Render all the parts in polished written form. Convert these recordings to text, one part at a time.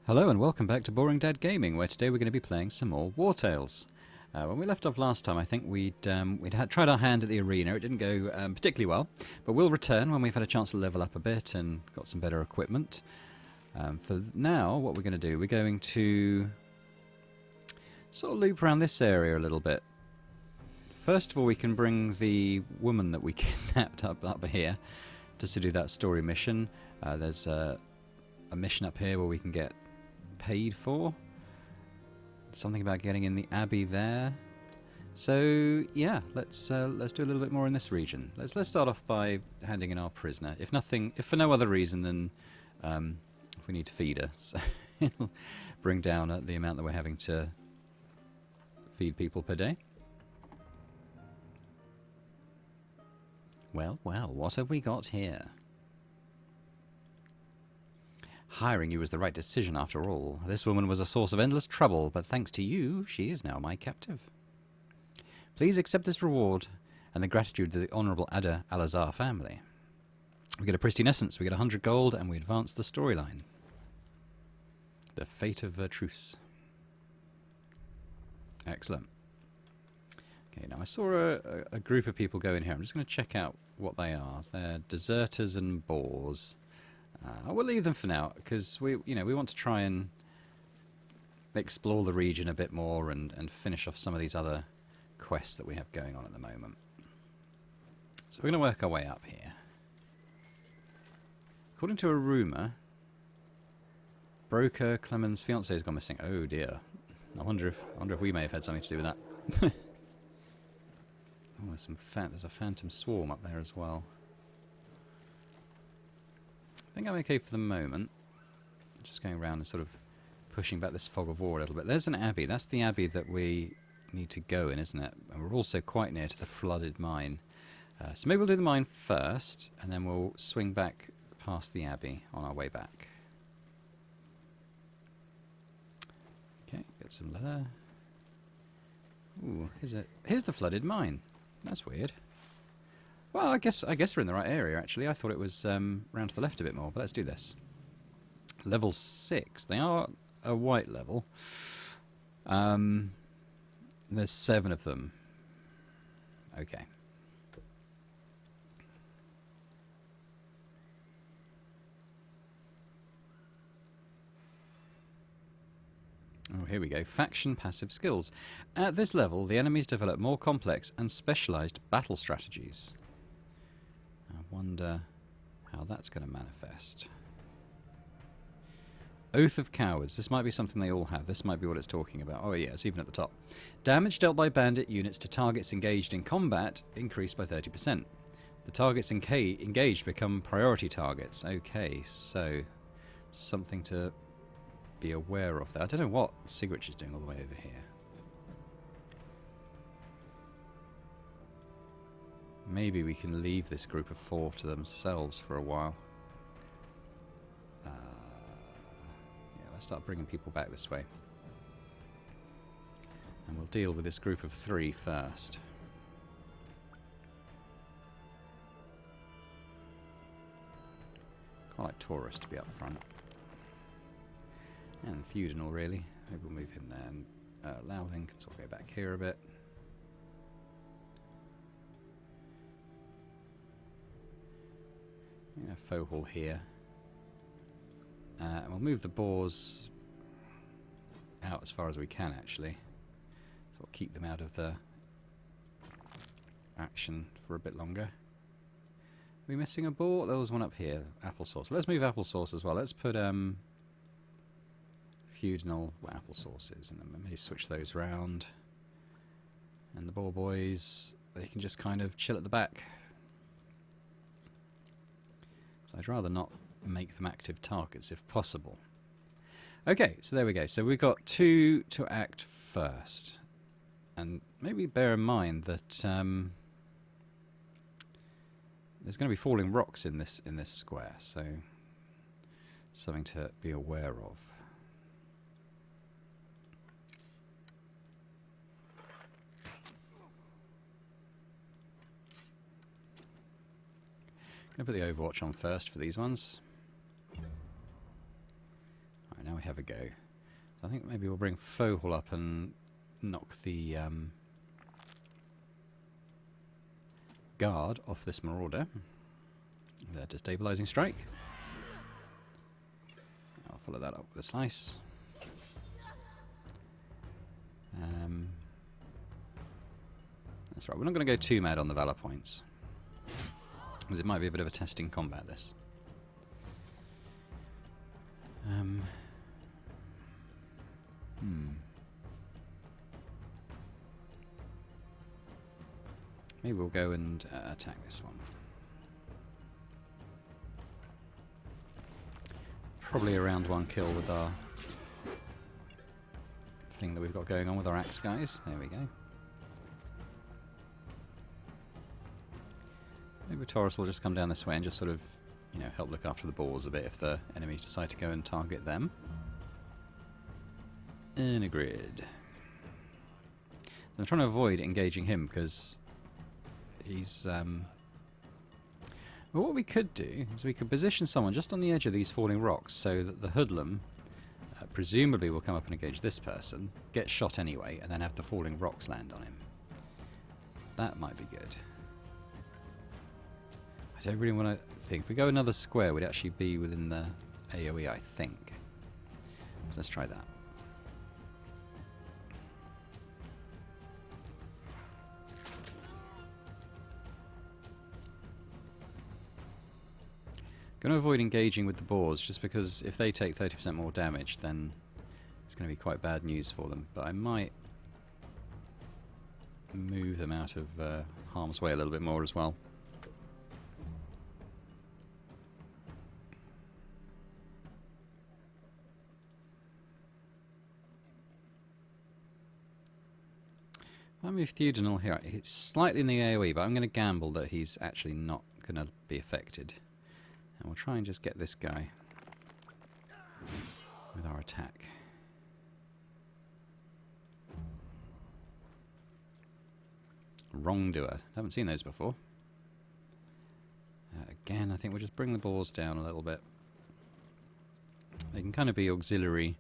Hello and welcome back to Boring Dad Gaming, where today we're going to be playing some more Wartales. When we left off last time, I think we'd tried our hand at the arena. It didn't go particularly well, but we'll return when we've had a chance to level up a bit and got some better equipment. For now, what we're going to do, we're going to sort of loop around this area a little bit. First of all, we can bring the woman that we kidnapped up here just to do that story mission. There's a mission up here where we can get paid for. Something about getting in the abbey there. So yeah, let's do a little bit more in this region. Let's start off by handing in our prisoner. If for no other reason than we need to feed her, so it'll bring down the amount that we're having to feed people per day. Well, what have we got here? Hiring you was the right decision after all. This woman was a source of endless trouble, but thanks to you, she is now my captive. Please accept this reward and the gratitude of the Honourable Ada Al-Azhar family. We get a pristine essence, we get 100 gold, and we advance the storyline. The Fate of Vertruce. Excellent. Okay, now I saw a group of people go in here. I'm just going to check out what they are. They're deserters and boars. I will leave them for now because we want to try and explore the region a bit more and finish off some of these other quests that we have going on at the moment. So we're going to work our way up here. According to a rumour, broker Clement's fiancé has gone missing. Oh dear. I wonder if we may have had something to do with that. Oh, there's a phantom swarm up there as well. I think I'm okay for the moment. Just going around and sort of pushing back this fog of war a little bit. There's an abbey. That's the abbey that we need to go in, isn't it? And we're also quite near to the flooded mine. So maybe we'll do the mine first, and then we'll swing back past the abbey on our way back. Okay, get some leather. Ooh, here's the flooded mine. That's weird. Well, I guess we're in the right area, actually. I thought it was round to the left a bit more, but let's do this. Level 6. They are a white level. There's 7 of them. Okay. Oh, here we go. Faction passive skills. At this level, the enemies develop more complex and specialised battle strategies. I wonder how that's going to manifest. Oath of Cowards. This might be something they all have. This might be what it's talking about. Oh yeah, it's even at the top. Damage dealt by bandit units to targets engaged in combat increased by 30%. The targets engaged become priority targets. Okay, so something to be aware of there. I don't know what Sigrid is doing all the way over here. Maybe we can leave this group of 4 to themselves for a while. Yeah, let's start bringing people back this way. And we'll deal with this group of 3 first. Quite like Taurus to be up front. And Theudinal, really. Maybe we'll move him there. And Lowling can sort of go back here a bit. Yeah, Fohol here. And we'll move the boars out as far as we can, actually. So we'll keep them out of the action for a bit longer. Are we missing a boar? There was one up here. Applesauce. Let's move Applesauce as well. Let's put Feudinal Applesauces, and then maybe switch those round. And the boar boys, they can just kind of chill at the back. So I'd rather not make them active targets if possible. Okay, so there we go. So we've got 2 to act first. And maybe bear in mind that there's going to be falling rocks in this square, so something to be aware of. I'm going to put the Overwatch on first for these ones. Alright, now we have a go. I think maybe we'll bring Fohol up and knock the guard off this marauder. The destabilizing strike. I'll follow that up with a slice. That's right, we're not going to go too mad on the Valor points, because it might be a bit of a testing combat, this. Maybe we'll go and attack this one. Probably around 1 kill with our thing that we've got going on with our axe guys. There we go. Maybe Taurus will just come down this way and just sort of, you know, help look after the boars a bit if the enemies decide to go and target them. In a grid. I'm trying to avoid engaging him because he's... Well, what we could do is we could position someone just on the edge of these falling rocks so that the hoodlum presumably will come up and engage this person, get shot anyway, and then have the falling rocks land on him. That might be good. I don't really want to think. If we go another square, we'd actually be within the AoE, I think. So let's try that. Going to avoid engaging with the boars, just because if they take 30% more damage, then it's going to be quite bad news for them. But I might move them out of harm's way a little bit more as well. I move Theudinal here. It's slightly in the AoE, but I'm going to gamble that he's actually not going to be affected. And we'll try and just get this guy with our attack. Wrongdoer. Haven't seen those before. Again, I think we'll just bring the boars down a little bit. They can kind of be auxiliary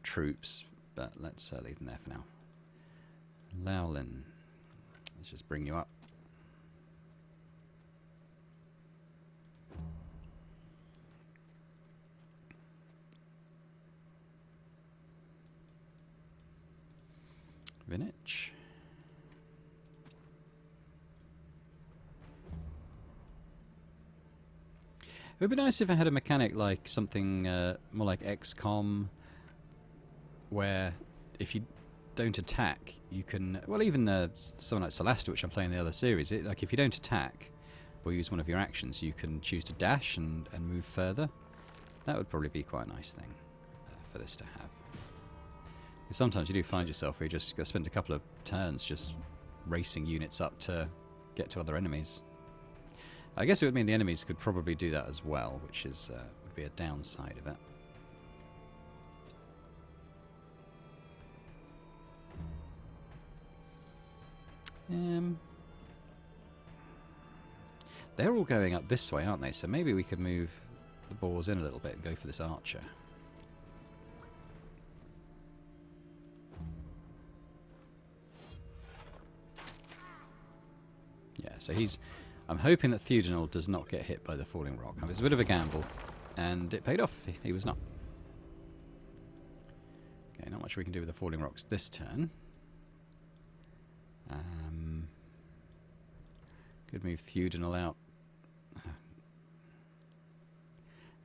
troops, but let's leave them there for now. Laolin. Let's just bring you up. Vinich. It would be nice if I had a mechanic like something more like XCOM, where if you don't attack, you can... Well, even someone like Celeste, which I'm playing in the other series, like if you don't attack or use one of your actions, you can choose to dash and move further. That would probably be quite a nice thing for this to have. Because sometimes you do find yourself where you just spend a couple of turns just racing units up to get to other enemies. I guess it would mean the enemies could probably do that as well, which is would be a downside of it. They're all going up this way, aren't they? So maybe we could move the boars in a little bit and go for this archer. Yeah, so he's... I'm hoping that Theudinal does not get hit by the falling rock. It's a bit of a gamble, and it paid off. He was not. Okay, not much we can do with the falling rocks this turn. Could move Theudinal out.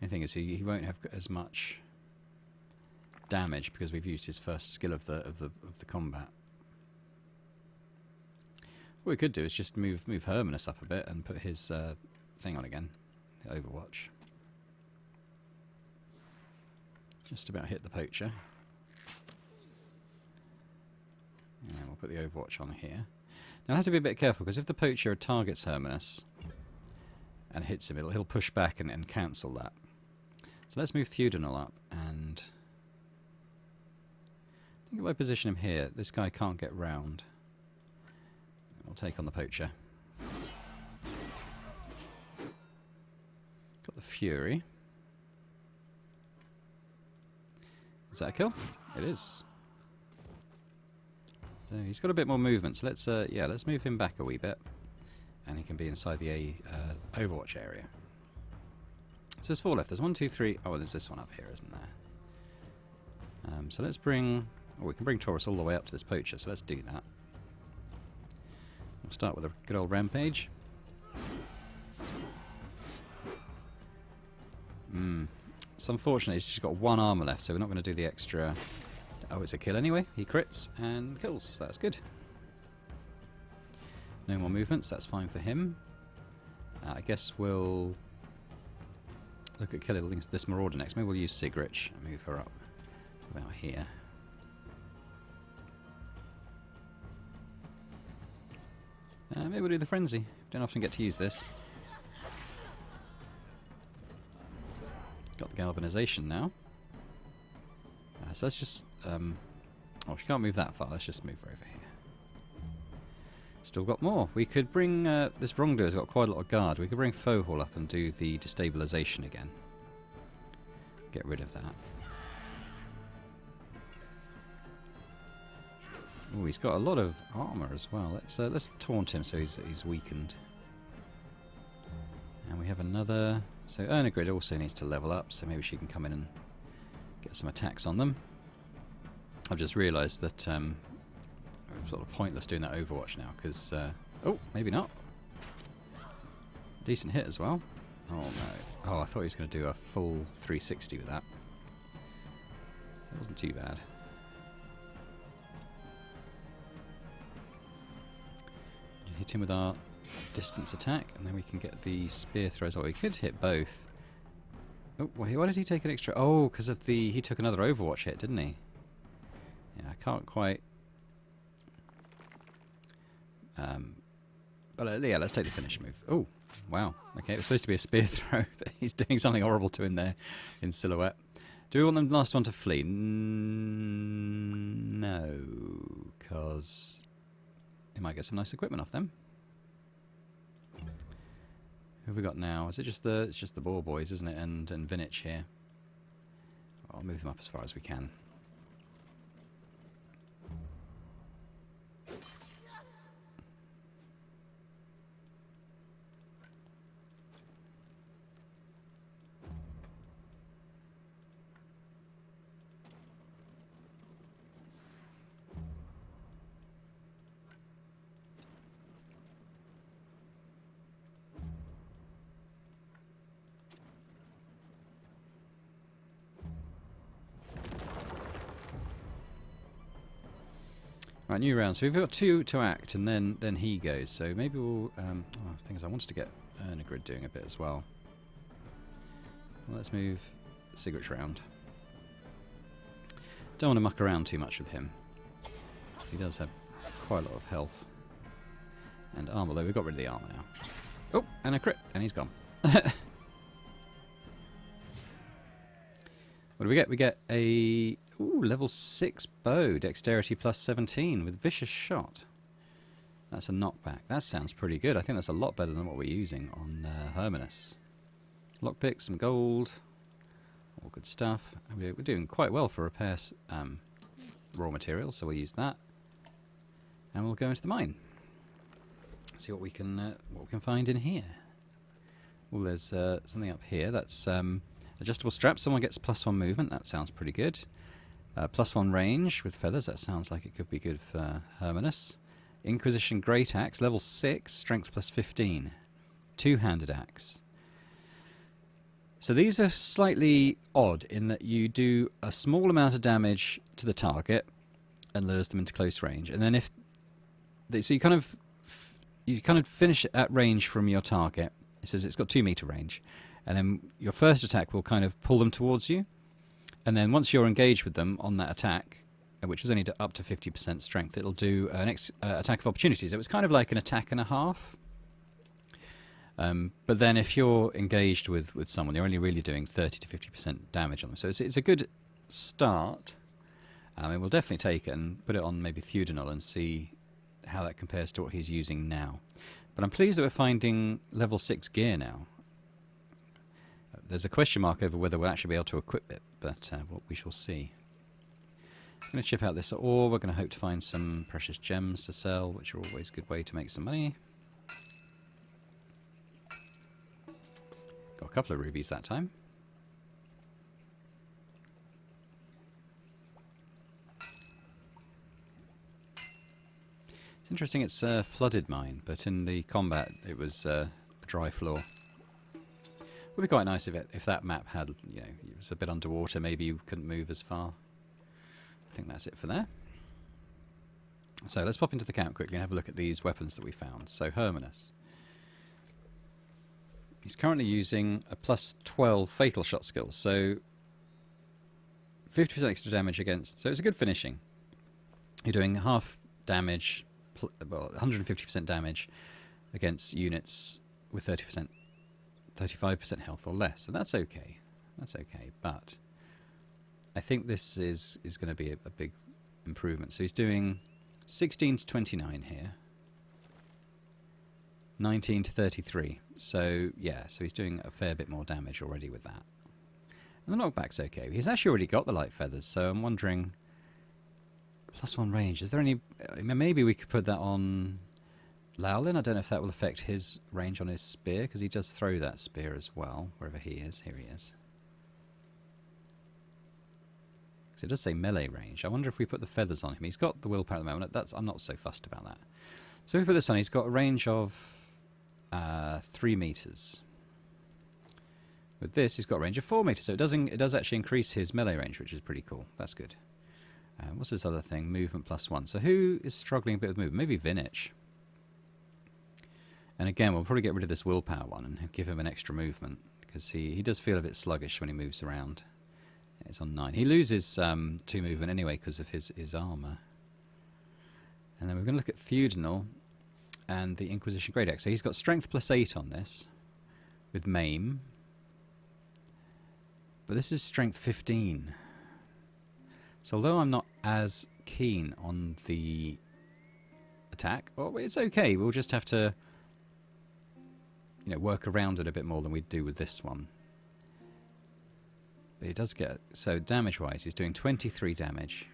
The thing is, he won't have as much damage because we've used his first skill of the combat. What we could do is just move Hermanus up a bit and put his thing on again, the Overwatch. Just about hit the poacher. And we'll put the Overwatch on here. Now I have to be a bit careful because if the poacher targets Hermanus and hits him, he'll push back and cancel that. So let's move Theudinal up, and I think if I position him here, this guy can't get round. We'll take on the poacher. Got the Fury. that a kill? It is. So he's got a bit more movement, so let's move him back a wee bit. And he can be inside the Overwatch area. So there's 4 left. There's 1, 2, 3. Oh, there's this one up here, isn't there? So let's bring... Oh, we can bring Taurus all the way up to this poacher, so let's do that. We'll start with a good old rampage. It's unfortunate he's just got 1 armor left, so we're not going to do the extra... Oh, it's a kill anyway. He crits and kills. That's good. No more movements. That's fine for him. I guess we'll look at killing this Marauder next. Maybe we'll use Sigrich and move her up about here. Maybe we'll do the Frenzy. Don't often get to use this. Got the Galvanization now. So let's just... oh, she can't move that far. Let's just move her over here. Still got more. We could bring... this Wrongdoer's got quite a lot of guard. We could bring Fohall up and do the destabilization again. Get rid of that. Oh, he's got a lot of armor as well. Let's taunt him so he's weakened. And we have another... So Ernegrid also needs to level up, so maybe she can come in and get some attacks on them. I've just realised that it's sort of pointless doing that Overwatch now, because... oh, maybe not. Decent hit as well. Oh no. Oh, I thought he was going to do a full 360 with that. That wasn't too bad. Hit him with our distance attack, and then we can get the spear throws. Oh, we could hit both. Oh, why did he take an extra? Oh, because of the... He took another Overwatch hit, didn't he? Yeah, I can't quite... But yeah, let's take the finish move. Oh, wow. Okay, it was supposed to be a spear throw, but he's doing something horrible to him there in silhouette. Do we want the last one to flee? No, because he might get some nice equipment off them. Who have we got now? Is it just the... It's just the Boar Boys, isn't it? And Vinich here. I'll move them up as far as we can. Right, new round. So we've got 2 to act, and then he goes. So maybe we'll... oh, the thing is, I wanted to get Ernegrid doing a bit as well. Well, let's move Sigrich round. Don't want to muck around too much with him, because he does have quite a lot of health. And armor, though. We've got rid of the armor now. Oh, and a crit, and he's gone. What do we get? We get a... Ooh, level 6 bow, dexterity plus 17 with vicious shot. That's a knockback. That sounds pretty good. I think that's a lot better than what we're using on Hermanus. Lockpick, some gold, all good stuff. We're doing quite well for repair raw materials, so we'll use that. And we'll go into the mine. See what we can find in here. Well, there's something up here. That's adjustable straps. Someone gets +1 movement. That sounds pretty good. +1 range with feathers. That sounds like it could be good for Hermanus. Inquisition Great Axe, level 6, strength plus 15. 2-handed axe. So these are slightly odd in that you do a small amount of damage to the target and lures them into close range, and then so you kind of finish at range from your target. It says it's got 2 meter range, and then your first attack will kind of pull them towards you. And then once you're engaged with them on that attack, which is only up to 50% strength, it'll do an attack of opportunity. So it's kind of like an attack and a half. But then if you're engaged with someone, you're only really doing 30 to 50% damage on them. So it's a good start. And we'll definitely take it and put it on maybe Theudinol and see how that compares to what he's using now. But I'm pleased that we're finding level 6 gear now. There's a question mark over whether we'll actually be able to equip it, but we shall see. I'm going to chip out this ore. We're going to hope to find some precious gems to sell, which are always a good way to make some money. Got a couple of rubies that time. It's interesting, it's a flooded mine, but in the combat it was a dry floor. Would be quite nice if that map had, you know, it was a bit underwater, maybe you couldn't move as far. I think that's it for there. So let's pop into the camp quickly and have a look at these weapons that we found. So Hermanus. He's currently using a plus 12 fatal shot skill, so 50% extra damage against... So it's a good finishing. You're doing half damage, well, 150% damage against units with 30%, 35% health or less. So that's okay. That's okay, but I think this is going to be a big improvement. So he's doing 16 to 29 here. 19 to 33. So, yeah, so he's doing a fair bit more damage already with that. And the knockback's okay. He's actually already got the light feathers, so I'm wondering... +1 range. Is there any... maybe we could put that on Lowlin. I don't know if that will affect his range on his spear, because he does throw that spear as well, wherever he is. Here he is. Because it does say melee range. I wonder if we put the feathers on him. He's got the willpower at the moment. I'm not so fussed about that. So if we put this on, he's got a range of 3 meters. With this, he's got a range of 4 meters. So it does actually increase his melee range, which is pretty cool. That's good. What's this other thing? Movement +1. So who is struggling a bit with movement? Maybe Vinich. And again, we'll probably get rid of this willpower one and give him an extra movement, because he does feel a bit sluggish when he moves around. Yeah, it's on 9. He loses 2 movement anyway because of his armour. And then we're going to look at Theudinal and the Inquisition Great Axe. So he's got strength +8 on this with maim. But this is strength 15. So although I'm not as keen on the attack, well, it's okay. We'll just have to, you know, work around it a bit more than we do with this one. But he does get... So damage-wise, he's doing 23 damage.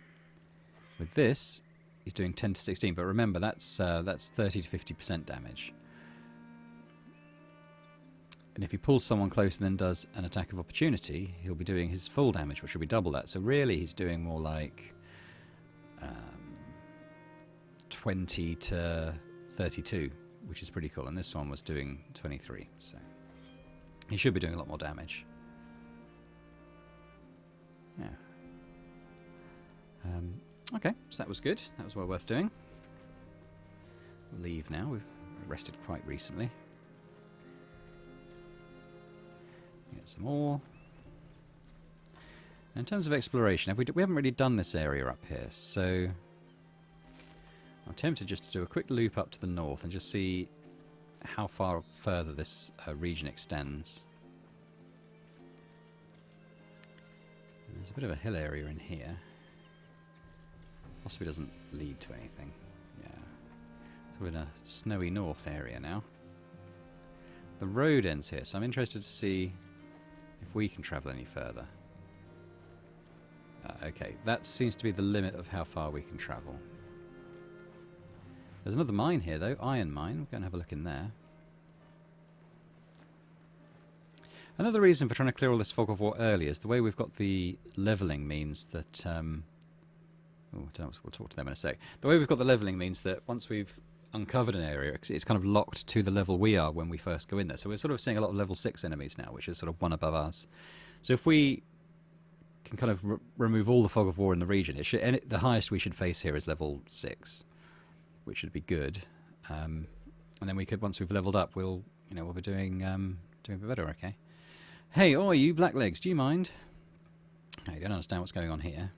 With this, he's doing 10 to 16. But remember, that's 30 to 50% damage. And if he pulls someone close and then does an attack of opportunity, he'll be doing his full damage, which will be double that. So really, he's doing more like 20 to 32, which is pretty cool. And this one was doing 23, so he should be doing a lot more damage. Yeah. Okay, so that was good. That was well worth doing. We'll leave now. We've rested quite recently. Get some more. And in terms of exploration, we haven't really done this area up here, so I'm tempted just to do a quick loop up to the north and just see how far further this region extends. And there's a bit of a hill area in here. Possibly doesn't lead to anything. Yeah. So we're in a snowy north area now. The road ends here, so I'm interested to see if we can travel any further. Okay, that seems to be the limit of how far we can travel. There's another mine here, though. Iron mine. We'll go and have a look in there. Another reason for trying to clear all this fog of war early is the way we've got the levelling means that... oh, I don't know, we'll talk to them in a sec. The way we've got the levelling means that once we've uncovered an area, it's kind of locked to the level we are when we first go in there. So we're sort of seeing a lot of level 6 enemies now, which is sort of one above us. So if we can kind of remove all the fog of war in the region, the highest we should face here is level 6, which should be good. And then we could, once we've leveled up, we'll be doing a bit better. Okay. Hey, you blacklegs, do you mind? I don't understand what's going on here.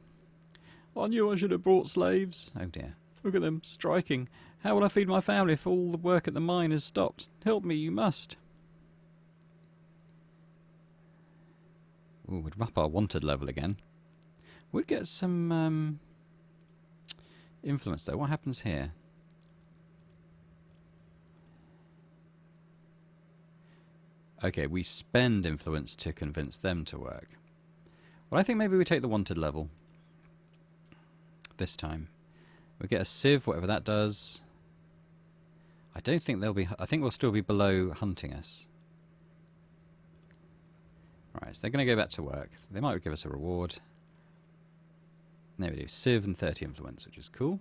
I knew I should have brought slaves. Oh dear. Look at them, striking. How will I feed my family if all the work at the mine is stopped? Help me, you must. Ooh, we'd up our wanted level again. We'd get some influence, though. What happens here? Okay, we spend influence to convince them to work. Well, I think maybe we take the wanted level. this time. We'll get a sieve, whatever that does. I don't think they'll be... I think we'll still be below hunting us. Right, so they're going to go back to work. They might give us a reward. There we do. Sieve and 30 influence, which is cool.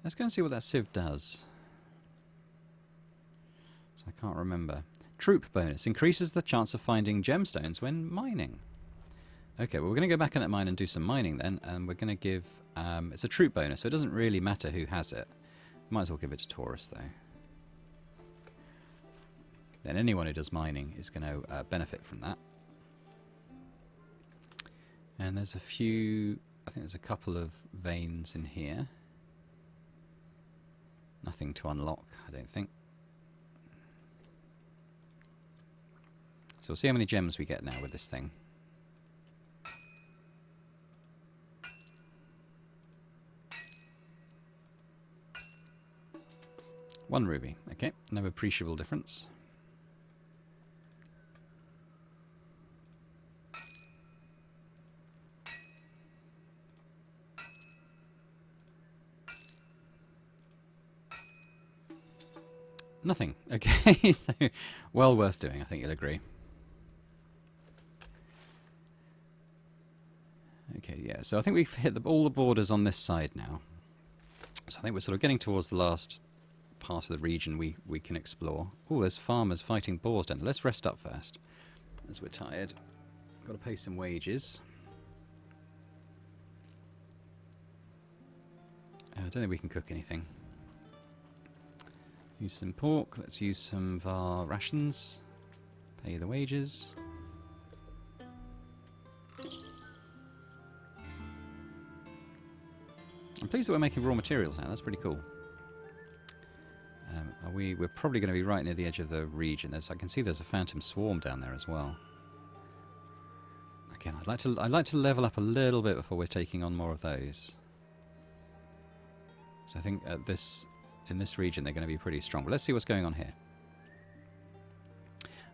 Let's go and see what that sieve does. So I can't remember. Troop bonus. Increases the chance of finding gemstones when mining. Okay, well we're going to go back in that mine and do some mining then. And we're going to give... it's a troop bonus, so it doesn't really matter who has it. Might as well give it to Taurus, though. Then anyone who does mining is going to benefit from that. And there's a few... I think there's a couple of veins in here. Nothing to unlock, I don't think. So we'll see how many gems we get now with this thing. One ruby. Okay, no appreciable difference. Nothing. Okay, so well worth doing, I think you'll agree. Okay, yeah, so I think we've hit all the borders on this side now. So I think we're sort of getting towards the last part of the region we can explore. Oh, there's farmers fighting boars down there. Let's rest up first, as we're tired. Got to pay some wages. I don't think we can cook anything. Use some pork. Let's use some of our rations. Pay the wages. I'm pleased that we're making raw materials now. That's pretty cool. We're probably going to be right near the edge of the region. I can see there's a phantom swarm down there as well. Again, I'd like to level up a little bit before we're taking on more of those. So I think in this region they're going to be pretty strong. But let's see what's going on here.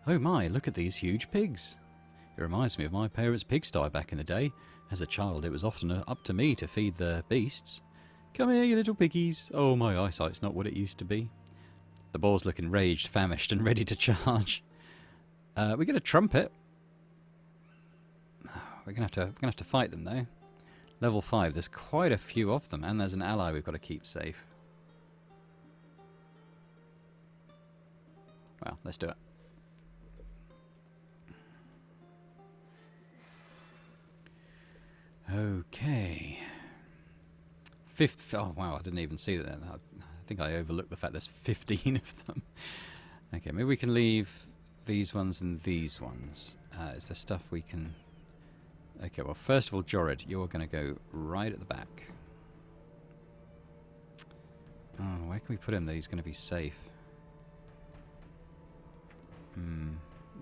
Oh my, look at these huge pigs. It reminds me of my parents' pigsty back in the day. As a child, it was often up to me to feed the beasts. Come here, you little piggies. Oh, my eyesight's not what it used to be. The boars look enraged, famished, and ready to charge. We get a trumpet. We're gonna have to fight them though. Level 5. There's quite a few of them, and there's an ally we've got to keep safe. Well, let's do it. Okay. Oh wow, I didn't even see that. I think I overlooked the fact there's 15 of them. Okay, maybe we can leave these ones and these ones. Is there stuff we can... Okay, well first of all, Jorid, you're going to go right at the back. Oh, where can we put him that he's going to be safe?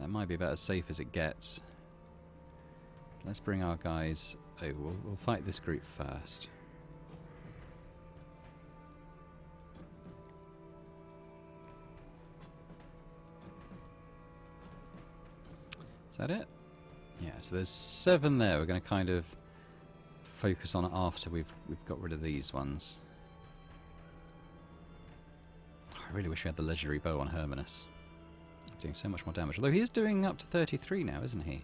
That might be about as safe as it gets. Let's bring our guys... Oh, we'll fight this group first. Is that it? Yeah, so there's 7 there. We're going to kind of focus on it after we've got rid of these ones. I really wish we had the legendary bow on Hermanus. Doing so much more damage. Although he is doing up to 33 now, isn't he?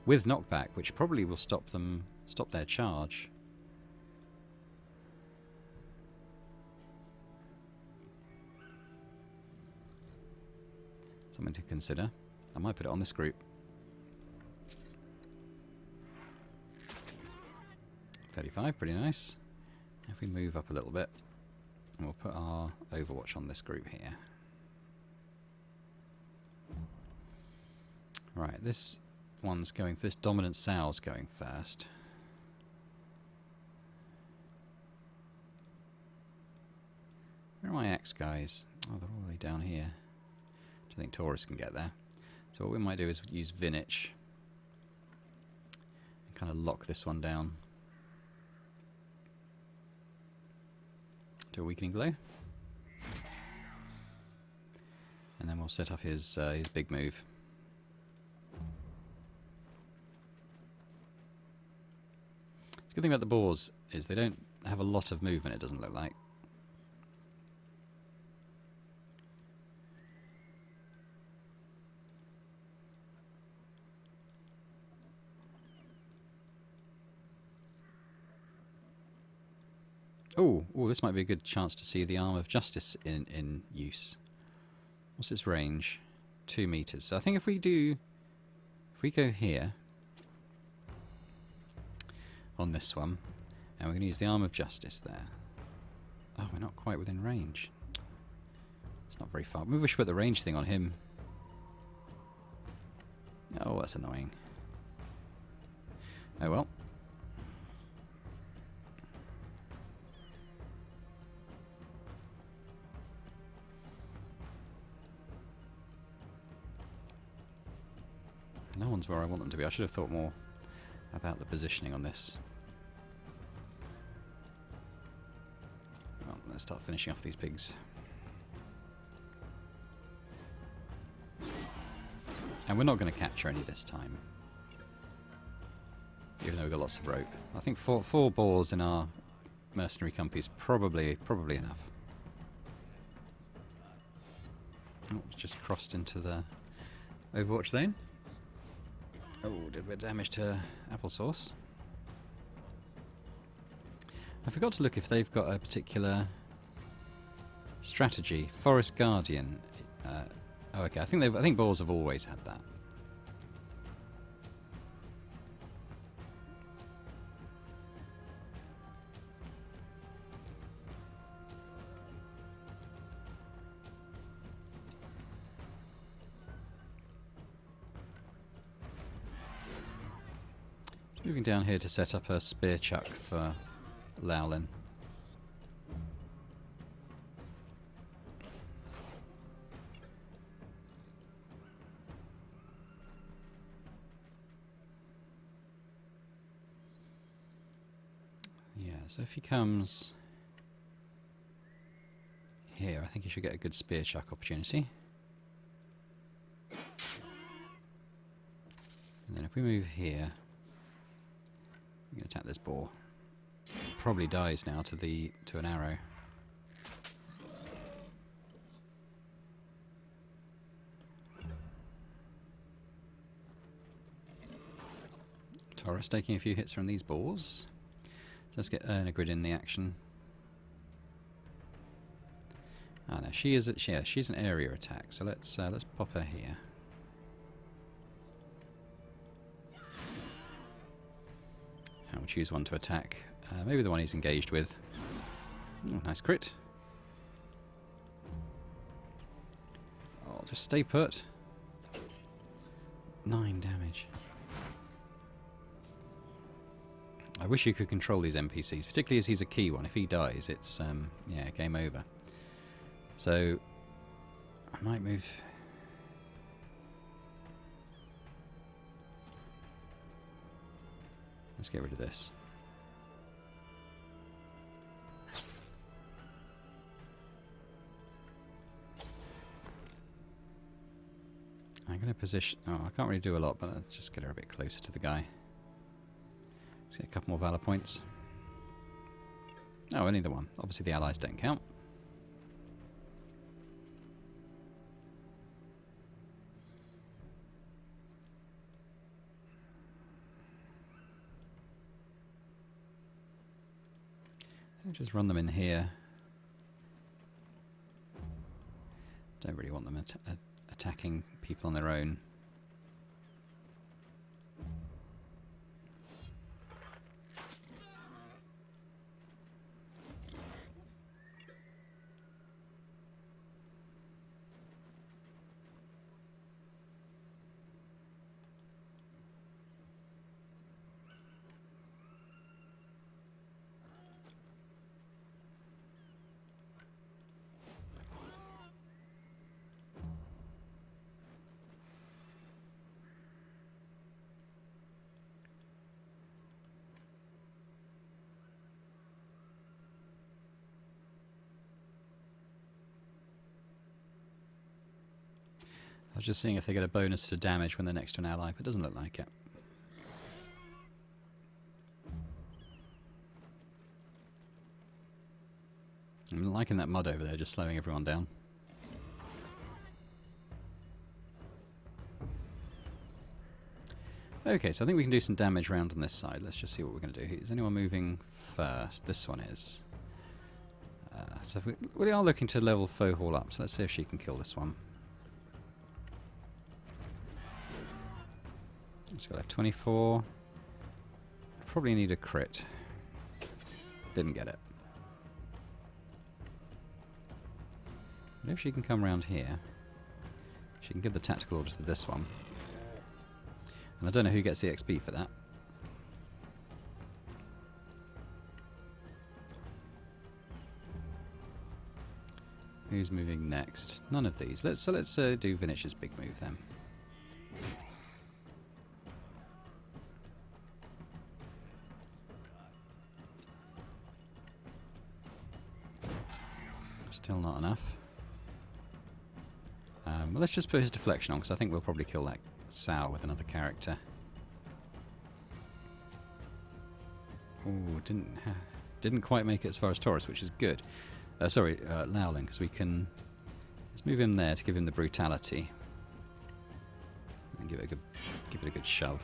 With knockback, which probably will stop their charge. Something to consider. I might put it on this group. 35, pretty nice. If we move up a little bit, and we'll put our Overwatch on this group here. Right, this one's going, this dominant sow's going first. Where are my axe guys? Oh, they're all the way down here. I think Taurus can get there. So what we might do is use Vinich and kind of lock this one down. Do a weakening blow. And then we'll set up his big move. Good thing about the boars is they don't have a lot of movement, it doesn't look like. Oh, this might be a good chance to see the arm of justice in use. What's its range? 2 meters. So I think if we go here on this one, and we're going to use the arm of justice there. Oh, we're not quite within range. It's not very far. Maybe we should put the range thing on him. Oh, that's annoying. Oh well. No one's where I want them to be. I should have thought more about the positioning on this. Well, let's start finishing off these pigs. And we're not going to capture any this time. Even though we've got lots of rope. I think four boars in our mercenary company is probably enough. Oh, just crossed into the Overwatch zone. Oh, did a bit of damage to applesauce. I forgot to look if they've got a particular strategy. Forest Guardian. Oh, okay. I think boars have always had that. Moving down here to set up a spear chuck for Lowlin. Yeah, so if he comes here, I think he should get a good spear chuck opportunity. And then if we move here, I'm going to attack this boar. Probably dies now to an arrow. Taurus taking a few hits from these boars. Let's get Ernagrid in the action. Ah, no, she's an area attack. So let's pop her here. And we'll choose one to attack. Maybe the one he's engaged with. Oh, nice crit. I'll just stay put. 9 damage. I wish you could control these NPCs, particularly as he's a key one. If he dies, it's yeah, game over. So I might move. Let's get rid of this. I'm going to position... Oh, I can't really do a lot, but let's just get her a bit closer to the guy. Let's get a couple more valor points. Oh, only the one. Obviously the allies don't count. I'll just run them in here. Don't really want them attacking people on their own. I was just seeing if they get a bonus to damage when they're next to an ally, but it doesn't look like it. I'm liking that mud over there, just slowing everyone down. Okay, so I think we can do some damage round on this side. Let's just see what we're going to do. Is anyone moving first? This one is. So if we are looking to level Foe Hall up, so let's see if she can kill this one. It's got a 24. Probably need a crit. Didn't get it. But if she can come around here, she can give the tactical order to this one. And I don't know who gets the XP for that. Who's moving next? None of these. Let's do Vinish's big move then. Still not enough. Well, let's just put his deflection on, because I think we'll probably kill that Sow with another character. Oh, didn't quite make it as far as Taurus, which is good. Sorry, Lowling, because we can... Let's move him there to give him the brutality. And give it a good shove.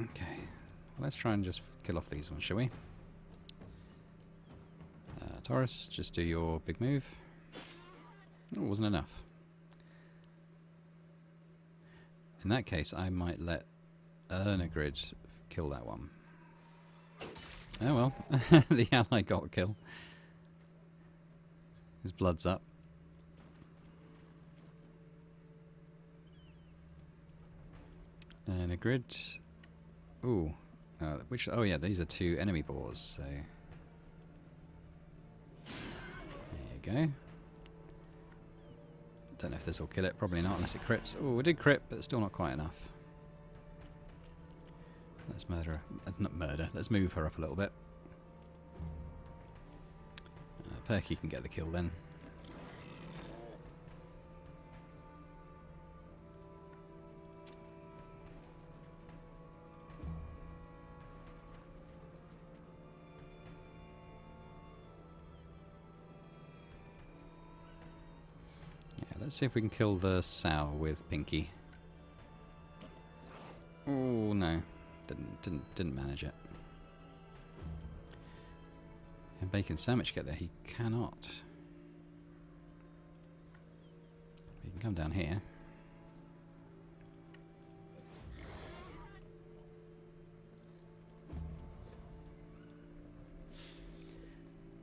Okay, let's try and just kill off these ones, shall we? Taurus, just do your big move. Oh, wasn't enough. In that case, I might let Ernagrid kill that one. Oh well, the ally got a kill. His blood's up. Ernagrid. Ooh, which? Oh yeah, these are two enemy boars. So there you go. Don't know if this will kill it. Probably not, unless it crits. Oh, we did crit, but still not quite enough. Let's murder her. Not murder. Let's move her up a little bit. Perky can get the kill then. Let's see if we can kill the Sow with Pinky. Oh no, didn't manage it. Can Bacon Sandwich get there? He cannot. He can come down here.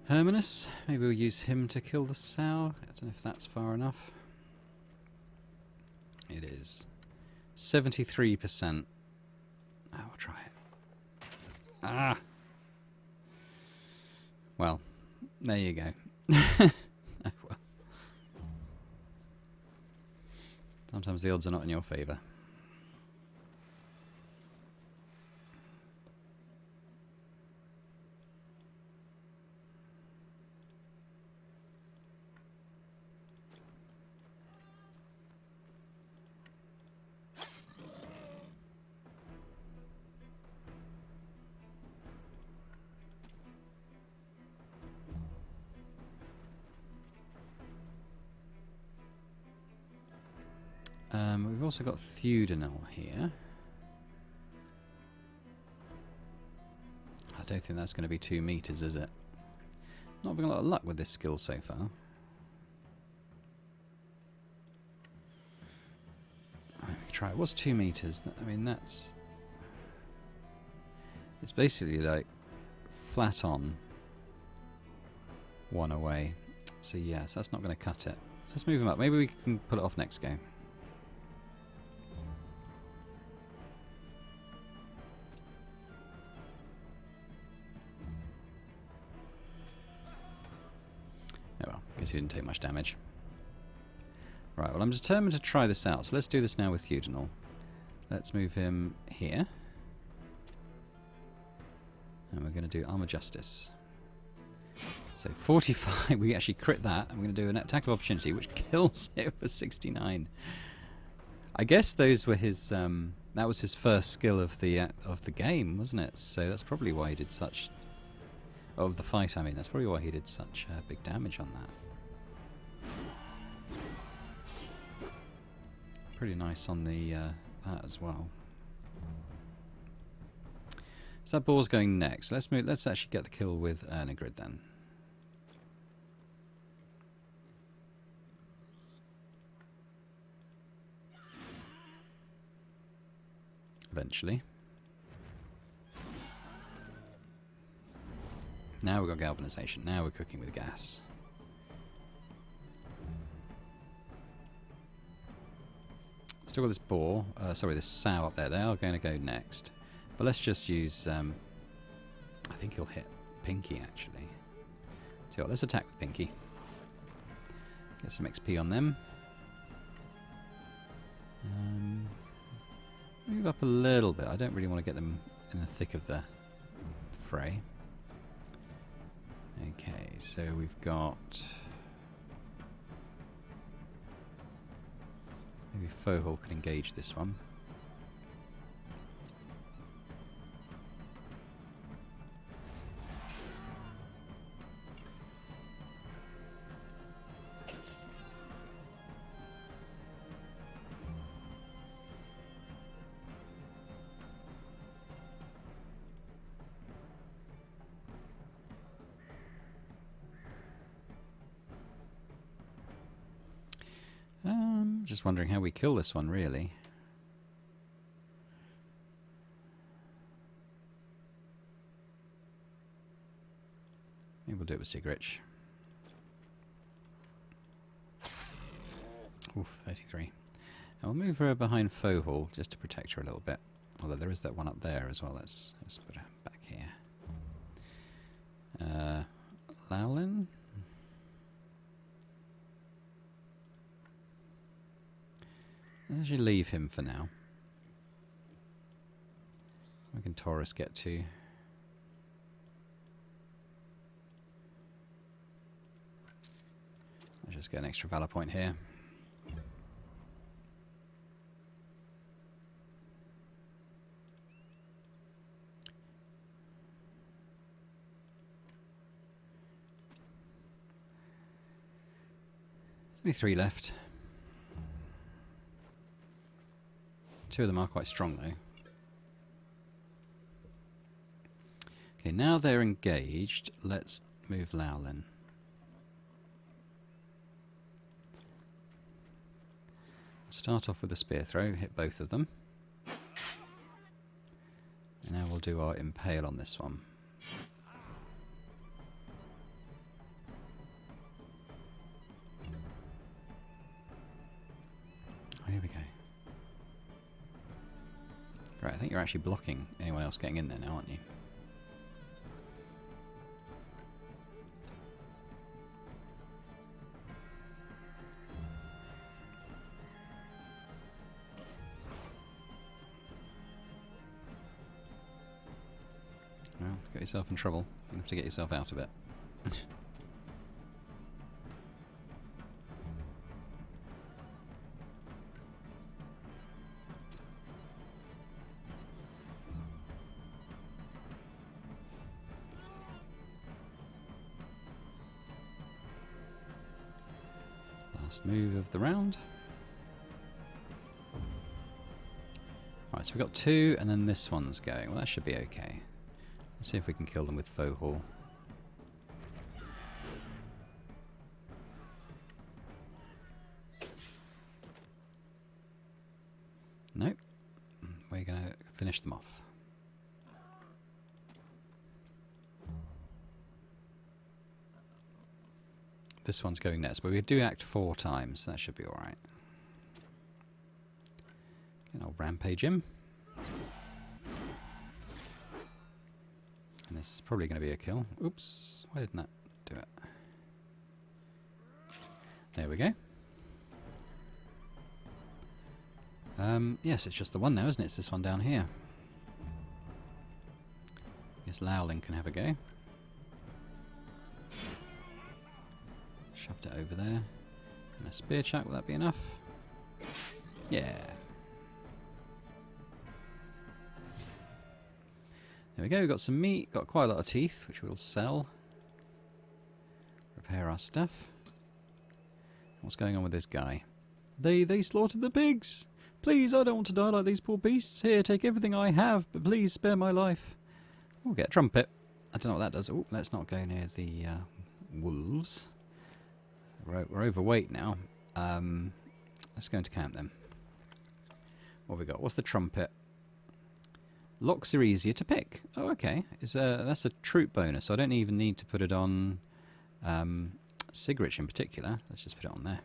Hermanus, maybe we'll use him to kill the Sow. I don't know if that's far enough. It is 73%. Oh, we'll try it. Ah! Well, there you go. Oh, well. Sometimes the odds are not in your favour. We've also got Theudinal here. I don't think that's going to be 2 meters, is it? Not having a lot of luck with this skill so far. Let me try it. What's 2 meters? I mean, that's... It's basically like flat on, 1 away. So yes, that's not going to cut it. Let's move him up. Maybe we can put it off next game. Oh well, guess he didn't take much damage. Right, well I'm determined to try this out, so let's do this now with Theudinal. Let's move him here. And we're going to do Armor Justice. So 45, we actually crit that. I'm going to do an attack of opportunity, which kills it for 69. I guess those were his. That was his first skill of the game, wasn't it? So that's probably why he did such. Of the fight, I mean, that's probably why he did such big damage on that. Pretty nice on the that as well. So that boar's going next. Let's move. Let's actually get the kill with Ernigrid then. Eventually. Now we've got galvanization. Now we're cooking with gas. Still got this boar. Sorry, this sow up there. They are going to go next. But let's just use... I think he'll hit Pinky, actually. So let's attack with Pinky. Get some XP on them. Move up a little bit. I don't really want to get them in the thick of the fray. Okay, so we've got... Maybe Fohol can engage this one. Just wondering how we kill this one, really. Maybe we'll do it with Sigrich. Oof, 33. And we'll move her behind Fohol just to protect her a little bit. Although there is that one up there as well. Let's put her back here. Lowlin. Let's actually leave him for now. Where can Taurus get to? Let's just get an extra valor point here. Only 3 left. 2 of them are quite strong, though. Okay, now they're engaged. Let's move Lowlin. Start off with a spear throw, hit both of them. And now we'll do our impale on this one. Oh, here we go. Right, I think you're actually blocking anyone else getting in there now, aren't you? Well, got yourself in trouble. You have to get yourself out of it. Last move of the round. Alright, so we've got 2 and then this one's going. Well, that should be okay. Let's see if we can kill them with Fohol. Nope. We're going to finish them off. This one's going next, but we do act 4 times, so that should be alright. And I'll rampage him. And this is probably going to be a kill. Oops, why didn't that do it? There we go. Yes, it's just the one now, isn't it? It's this one down here. Guess Lowlin can have a go. Shoved it over there. And a spear chuck, will that be enough? Yeah. There we go, we've got some meat, got quite a lot of teeth, which we'll sell. Repair our stuff. What's going on with this guy? They slaughtered the pigs! Please, I don't want to die like these poor beasts. Here, take everything I have, but please spare my life. We'll get a trumpet. I don't know what that does. Oh, let's not go near the wolves. We're overweight now. Let's go into camp then. What have we got? What's the trumpet? Locks are easier to pick. Oh, okay. That's a troop bonus, so I don't even need to put it on Sigrich in particular. Let's just put it on there.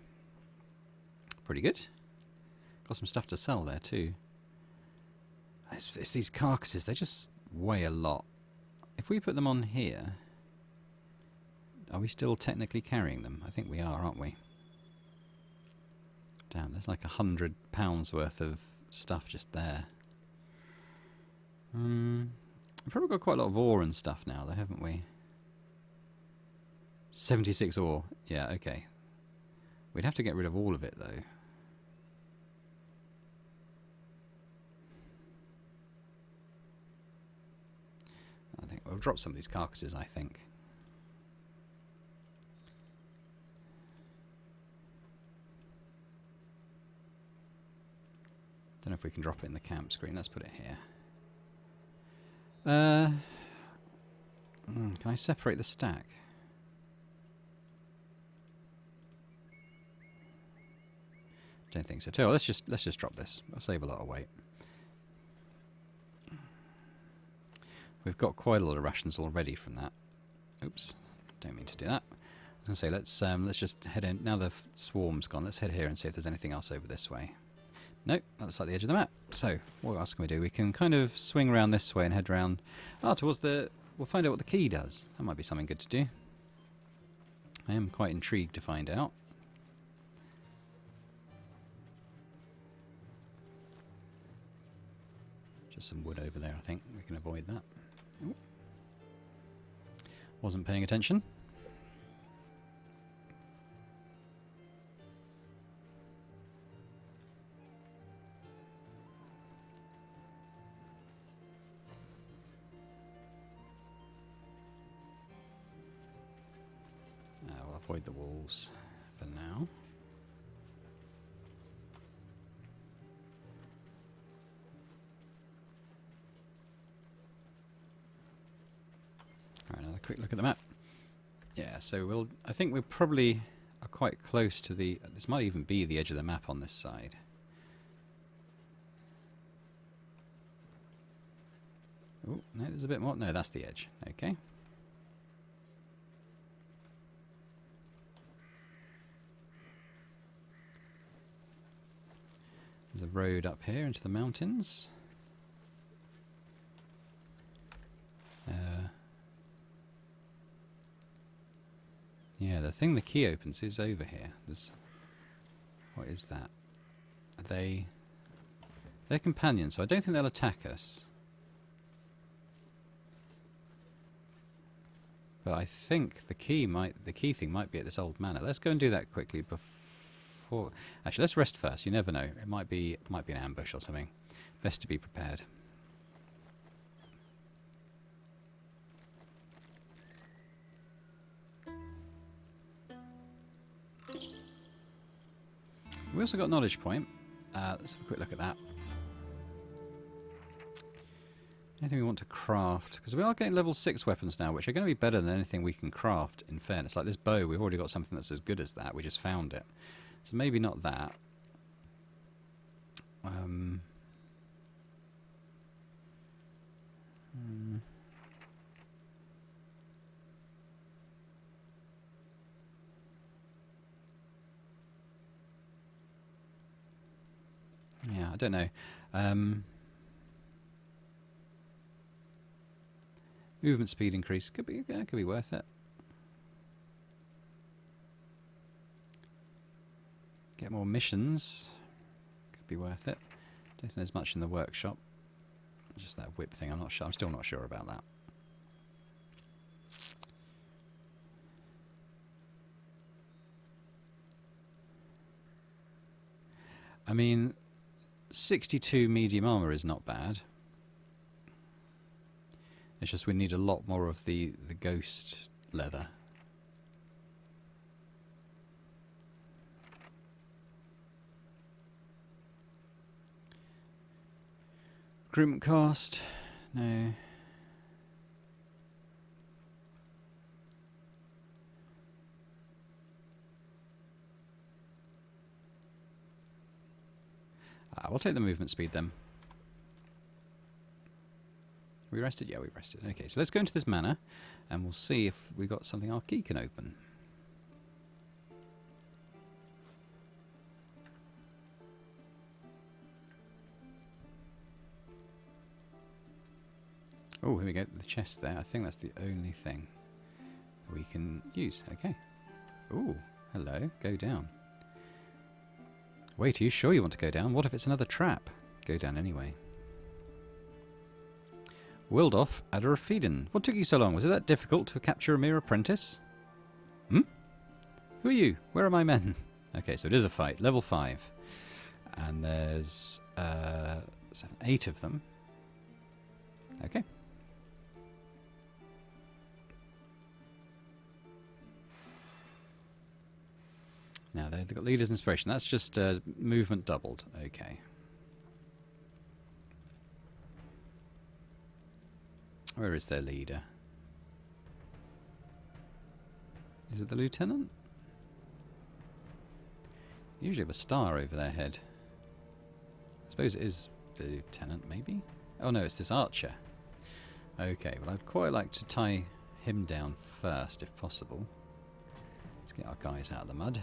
Pretty good. Got some stuff to sell there too. It's these carcasses, they just weigh a lot. If we put them on here, are we still technically carrying them? I think we are, aren't we? Damn, there's like £100 worth of stuff just there. We've probably got quite a lot of ore and stuff now though, haven't we? 76 ore. Yeah, okay. We'd have to get rid of all of it though. I think we'll drop some of these carcasses, I think. Don't know if we can drop it in the camp screen. Let's put it here. Can I separate the stack? Don't think so. Let's just drop this. I'll save a lot of weight. We've got quite a lot of rations already from that. Oops, don't mean to do that. I was going to say let's just head in. Now the swarm's gone, let's head here and see if there's anything else over this way. Nope, that looks like the edge of the map. So, what else can we do? We can kind of swing around this way and head round towards the... We'll find out what the key does. That might be something good to do. I am quite intrigued to find out. Just some wood over there, I think. We can avoid that. Ooh. Wasn't paying attention. We'll avoid the wolves for now. Alright, another quick look at the map. Yeah, so I think we probably are quite close to the... This might even be the edge of the map on this side. Oh, no, there's a bit more. No, that's the edge. Okay. There's a road up here into the mountains. Yeah, the thing the key opens is over here. What is that? Are they... They're companions, so I don't think they'll attack us. But I think the key thing might be at this old manor. Let's go and do that quickly before... Actually, let's rest first. You never know. It might be an ambush or something. Best to be prepared. We also got knowledge point. Let's have a quick look at that. Anything we want to craft? Because we are getting level 6 weapons now, which are going to be better than anything we can craft, in fairness. Like this bow, we've already got something that's as good as that. We just found it. So maybe not that. Yeah, I don't know. Movement speed increase could be worth it. Get more missions could be worth it. Don't think there's much in the workshop. Just that whip thing. I'm still not sure about that. I mean, 62 medium armor is not bad. It's just we need a lot more of the ghost leather. Recruitment cost, no. We'll take the movement speed then. We rested? Yeah, we rested. Okay, so let's go into this manor and we'll see if we got something our key can open. Oh, here we go. The chest there. I think that's the only thing that we can use. Okay. Oh, hello. Go down. Wait, are you sure you want to go down? What if it's another trap? Go down anyway. Wildorf Aderafiden. What took you so long? Was it that difficult to capture a mere apprentice? Hmm? Who are you? Where are my men? Okay, so it is a fight. Level 5. And there's 8 of them. Okay. Now they've got leader's inspiration. That's just movement doubled. Okay. Where is their leader? Is it the lieutenant? Usually have a star over their head. I suppose it is the lieutenant, maybe? Oh no, it's this archer. Okay, well I'd quite like to tie him down first, if possible. Let's get our guys out of the mud.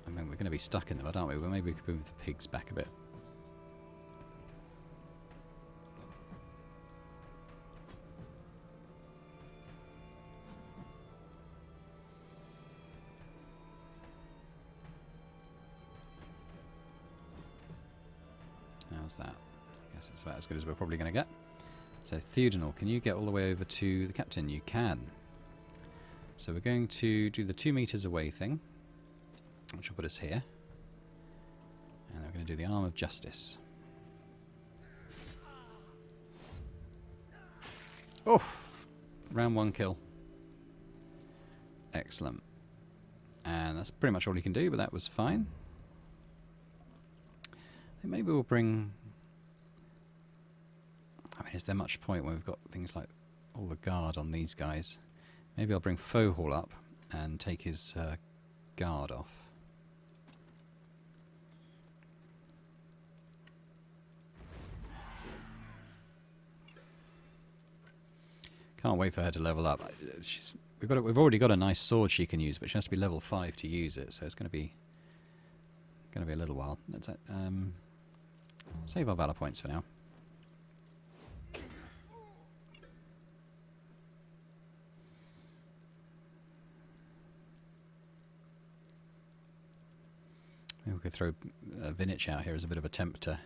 I mean, we're going to be stuck in the mud, aren't we? Well, maybe we could move the pigs back a bit. How's that? I guess it's about as good as we're probably going to get. So, Theodenal, can you get all the way over to the captain? You can. So we're going to do the 2 meters away thing, which will put us here. And we're going to do the Arm of Justice. Oh! Round 1 kill. Excellent. And that's pretty much all he can do, but that was fine. I think maybe we'll bring... I mean, is there much point when we've got things like all the guard on these guys? Maybe I'll bring Fohall up and take his guard off. Can't wait for her to level up. We've already got a nice sword she can use, but she has to be level 5 to use it, so it's going to be a little while. That's it. Save our valor points for now. Maybe we could throw Vinich out here as a bit of a tempter.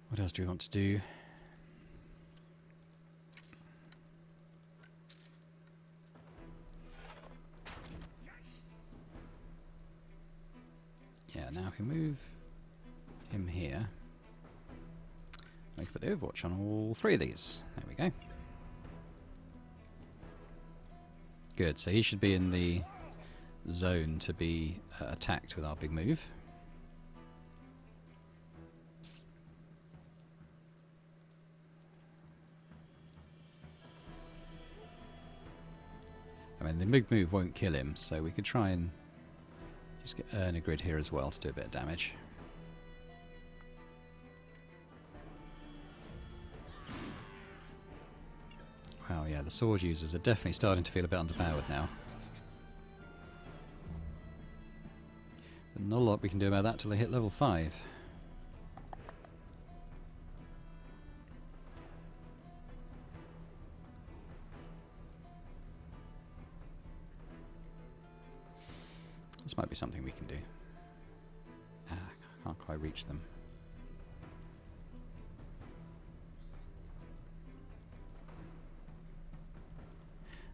What else do we want to do? Yeah, now if we move him here, we can put the Overwatch on all 3 of these. There we go. Good, so he should be in the zone to be attacked with our big move. I mean, the big move won't kill him, so we could try and just earn a grid here as well to do a bit of damage. Wow, yeah, the sword users are definitely starting to feel a bit underpowered now. But not a lot we can do about that till they hit level 5. This might be something we can do. Can't quite reach them.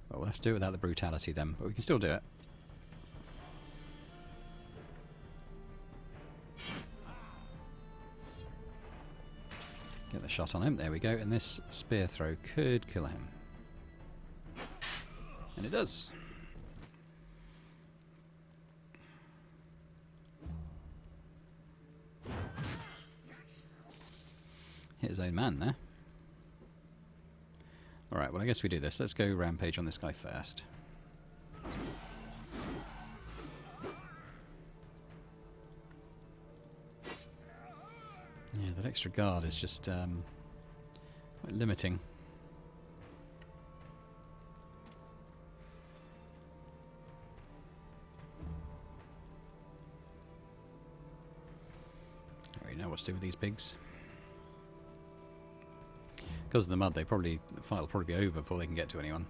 Well, we'll have to do it without the brutality then, but we can still do it. Get the shot on him, there we go, and this spear throw could kill him. And it does. Hit his own man there. Alright, well I guess we do this. Let's go rampage on this guy first. Yeah, that extra guard is just quite limiting. I already know what to do with these pigs. Because of the mud, the fight will probably be over before they can get to anyone.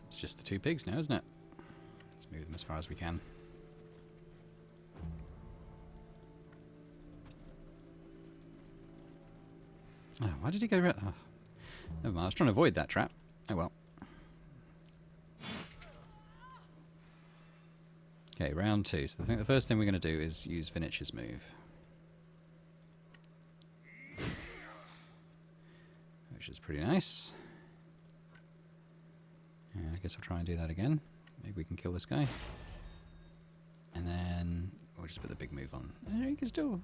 It's just the two pigs now, isn't it? Let's move them as far as we can. Oh, why did he go right? Oh, never mind. I was trying to avoid that trap. Oh well. Okay, round 2. So I think the first thing we're going to do is use Vinich's move. Which is pretty nice. Yeah, I guess I'll try and do that again. Maybe we can kill this guy. And then we'll just put the big move on. He can still...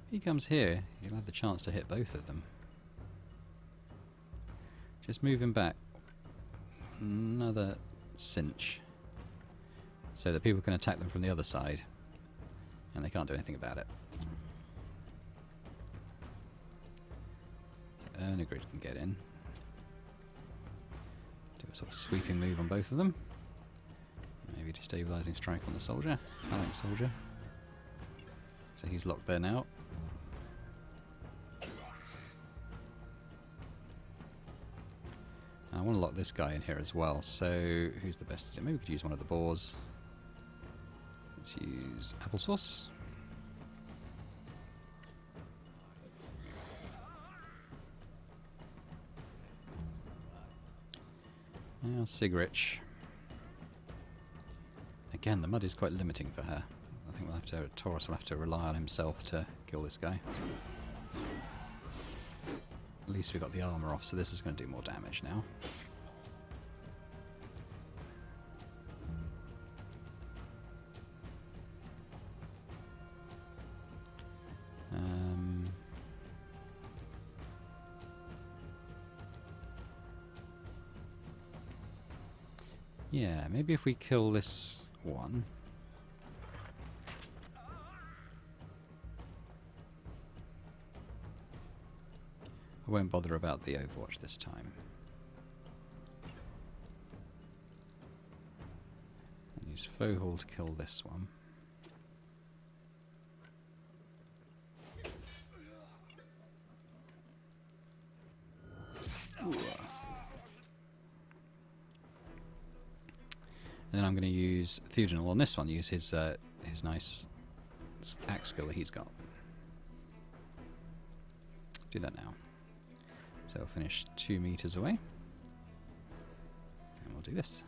If he comes here, he'll have the chance to hit both of them. Just move him back. Another cinch. So that people can attack them from the other side. And they can't do anything about it. So Ernegrid can get in. Do a sort of sweeping move on both of them. Maybe destabilizing strike on the soldier. Allied soldier. So he's locked there now. I want to lock this guy in here as well. So who's the best? Maybe we could use one of the boars. Let's use applesauce. Now Sigrich. Again, the mud is quite limiting for her. I think we'll have to. Taurus will have to rely on himself to kill this guy. At least we got the armor off, so this is going to do more damage now. Yeah, maybe if we kill this one. I won't bother about the Overwatch this time. And use Fohol to kill this one. And then I'm going to use Theodenal on this one, use his nice axe skill that he's got. Do that now. So we'll finish 2 meters away. And we'll do this.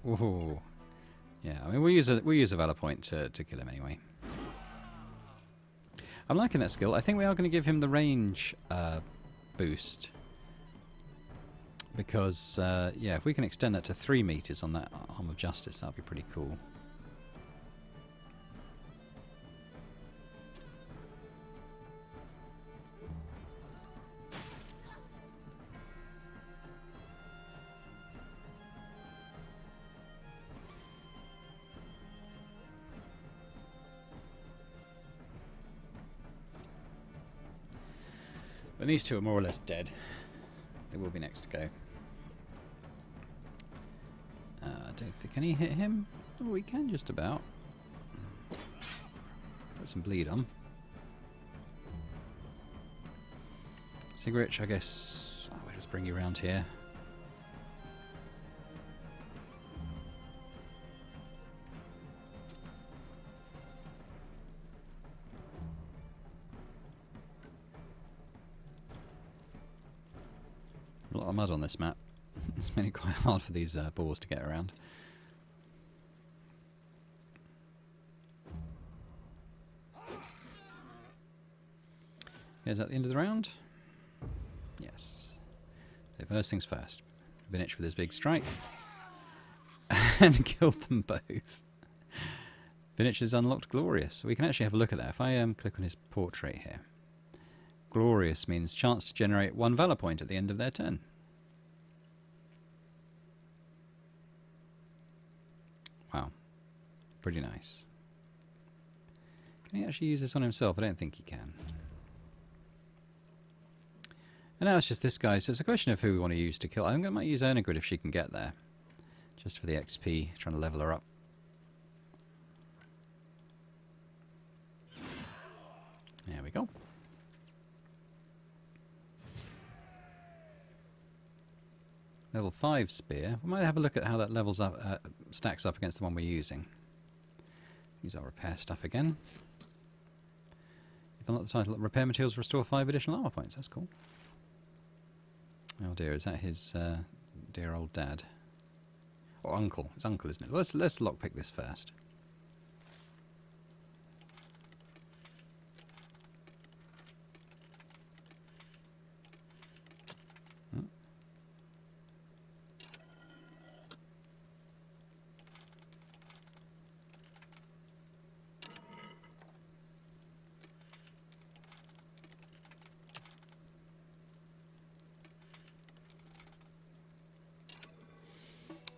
Ooh. Yeah, I mean we'll use a Valor point to kill him anyway. I'm liking that skill. I think we are going to give him the range boost. Because, yeah, if we can extend that to 3 meters on that Arm of Justice, that would be pretty cool. When these two are more or less dead, they will be next to go. I don't think... Can he hit him? Oh, we can just about. Got some bleed on. Cigarette, I guess... we'll just bring you around here. A lot of mud on this map. It's made it quite hard for these boars to get around. Is that the end of the round? Yes. So first things first. Vinich with his big strike. And killed them both. Vinich has unlocked Glorious. So we can actually have a look at that. If I click on his portrait here. Glorious means chance to generate 1 Valor point at the end of their turn. Wow. Pretty nice. Can he actually use this on himself? I don't think he can. And now it's just this guy, so it's a question of who we want to use to kill. I might use Ernagrid if she can get there. Just for the XP, trying to level her up. There we go. Level 5 spear. We might have a look at how that levels up, stacks up against the one we're using. Use our repair stuff again. If unlock the title, repair materials restore 5 additional armor points. That's cool. Oh dear, is that his dear old dad? Or uncle? It's uncle, isn't it? Let's lockpick this first.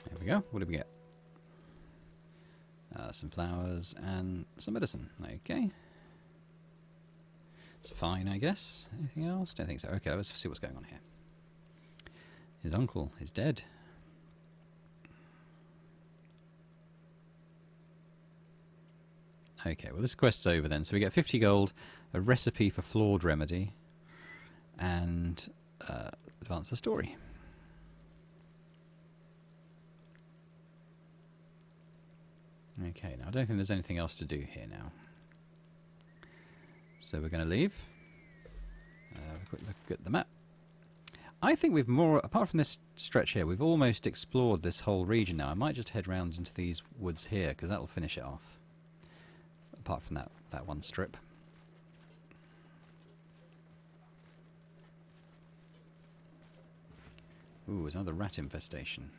There we go. What did we get? Some flowers and some medicine. Okay. It's fine, I guess. Anything else? Don't think so. Okay, let's see what's going on here. His uncle is dead. Okay, well this quest's over then. So we get 50 gold, a recipe for flawed remedy, and advance the story. Okay, now I don't think there's anything else to do here now. So we're going to leave. Have a quick look at the map. I think we've more, apart from this stretch here, we've almost explored this whole region now. I might just head round into these woods here, because that'll finish it off. Apart from that one strip. Ooh, there's another rat infestation.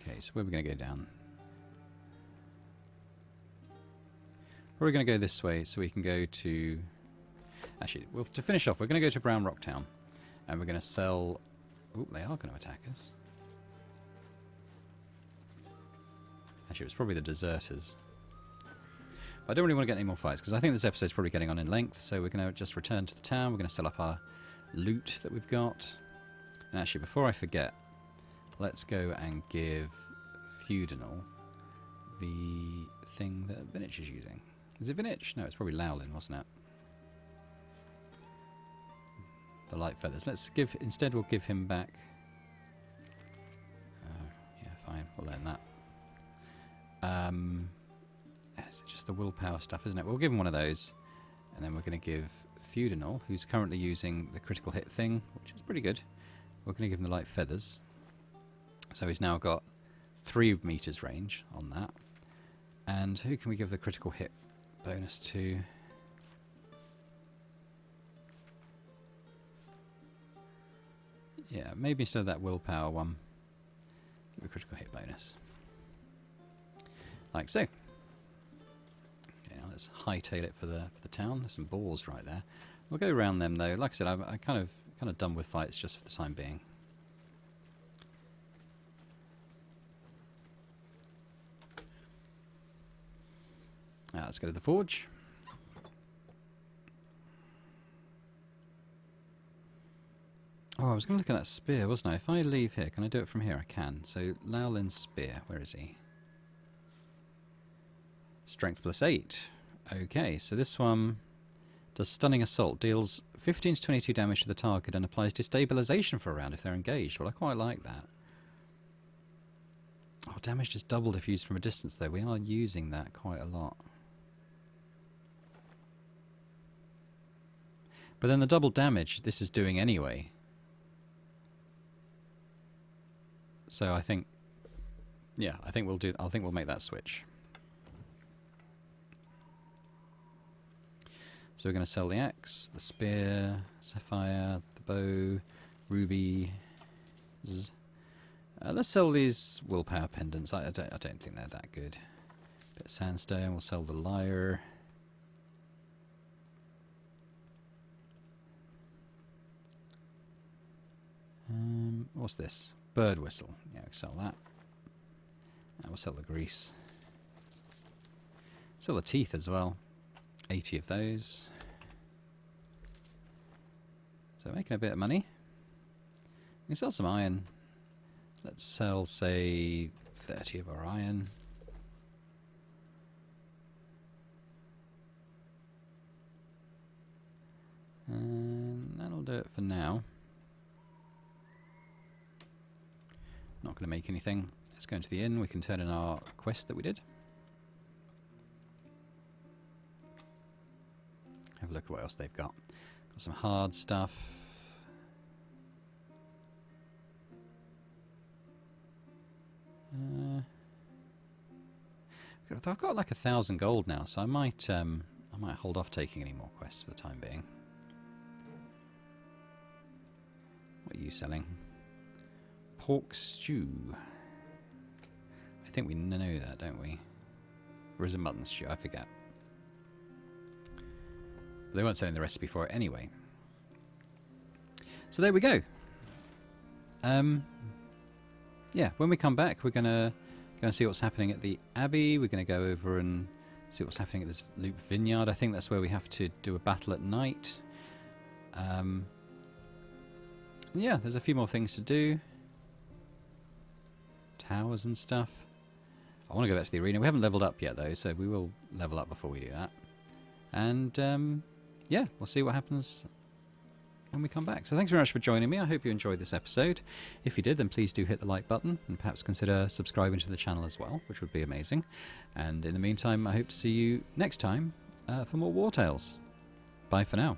Okay, so where are we going to go down? We're going to go this way so we can go to... Actually, well, to finish off, we're going to go to Brown Rock Town. And we're going to sell... Oh, they are going to attack us. Actually, it was probably the deserters. But I don't really want to get any more fights, because I think this episode's probably getting on in length, so we're going to just return to the town. We're going to sell up our loot that we've got. And actually, before I forget, let's go and give Theudinal the thing that Vinich is using. Is it Vinich? No, it's probably Lowlin, wasn't it? The light feathers. Let's give... Instead, we'll give him back... yeah, fine. We'll learn that. It's just the willpower stuff, isn't it? We'll give him one of those. And then we're going to give Theudinal, who's currently using the critical hit thing, which is pretty good. We're going to give him the light feathers. So he's now got 3 meters range on that. And who can we give the critical hit bonus to? Yeah, maybe instead of that willpower one, give a critical hit bonus. Like so. Okay, now let's hightail it for the town. There's some boars right there. We'll go around them though. Like I said, I'm kind of done with fights just for the time being. Let's go to the forge. Oh, I was going to look at that spear, wasn't I? If I leave here, can I do it from here? I can. So, Laolin's spear. Where is he? Strength +8. Okay, so this one does stunning assault. Deals 15 to 22 damage to the target and applies destabilization for a round if they're engaged. Well, I quite like that. Oh, damage just doubled if used from a distance, though. We are using that quite a lot. But then the double damage this is doing anyway. So I think, yeah, I think we'll make that switch. So we're going to sell the axe, the spear, sapphire, the bow, ruby. Let's sell these willpower pendants. I don't think they're that good. Bit of sandstone. We'll sell the lyre. What's this? Bird whistle. Yeah, we'll sell that. And we'll sell the grease. Sell the teeth as well. 80 of those. So making a bit of money. We can sell some iron. Let's sell, say, 30 of our iron. And that'll do it for now. Not going to make anything. Let's go into the inn. We can turn in our quest that we did. Have a look at what else they've got. Got some hard stuff. I've got like 1,000 gold now, so I might hold off taking any more quests for the time being. What are you selling? Pork stew. I think we know that, don't we? Or is it mutton stew? I forget. But they weren't selling the recipe for it anyway. So there we go. Yeah, when we come back, we're going to go and see what's happening at the Abbey. We're going to go over and see what's happening at this Loop Vineyard. I think that's where we have to do a battle at night. Yeah, there's a few more things to do. Towers and stuff. I want to go back to the arena. We haven't leveled up yet, though, so we will level up before we do that. And, yeah, we'll see what happens when we come back. So thanks very much for joining me. I hope you enjoyed this episode. If you did, then please do hit the like button and perhaps consider subscribing to the channel as well, which would be amazing. And in the meantime, I hope to see you next time for more Wartales. Bye for now.